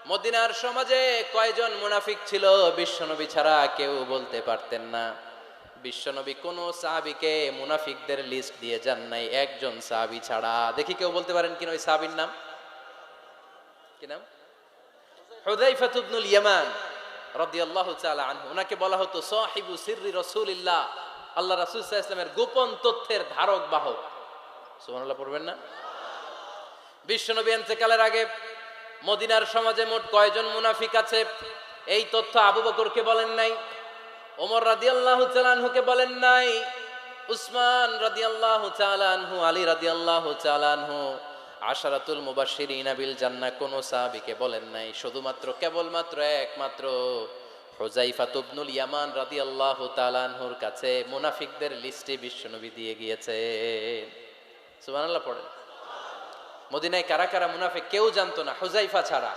মদিনার সমাজে কয়জন মুনাফিক ছিল বিশ্বনবী ছাড়া কেউ বলতে পারতেন না। বিশ্বনবী কোন সাহাবীকে মুনাফিকদের লিস্ট দিয়ে যান নাই, একজন সাহাবী ছাড়া। দেখি কেউ বলতে পারেন কিনা ওই সাহাবীর নাম? কি নাম? হুযায়ফা ইবনুল ইয়ামান রাদিয়াল্লাহু তাআলা আনহু। ওনাকে বলা হতো সাহিবু সিররি রাসূলিল্লাহ, আল্লাহ রাসূল সাল্লাল্লাহু আলাইহি ওয়াসাল্লামের গোপন তথ্যের ধারক বাহক। সুবহানাল্লাহ পড়বেন না? বিশ্বনবী ইন্তেকালের আগে মদিনার সমাজে মোট কয়জন মুনাফিক আছে এই তথ্য আবু বকরকে বলেন নাই, ওমর রাদিয়াল্লাহু তাআলা আনহুকে বলেন নাই, উসমান রাদিয়াল্লাহু তাআলা আনহু, আলী রাদিয়াল্লাহু তাআলা আনহু, আশারাতুল মুবাশশিরিন বিল জান্নাহ কোন সাহাবীকে বলেন নাই। শুধুমাত্র কেবলমাত্র একমাত্র হুযায়ফা ইবনুল ইয়ামান রাদিয়াল্লাহু তাআলা আনহুর কাছে মুনাফিকদের লিস্টে বিশ্বনবী দিয়ে গিয়েছেন। সুবহানাল্লাহ পড়েন। মদিনায় কারা কারা মুনাফিক কেউ জানতো না হুযায়ফা ছাড়া।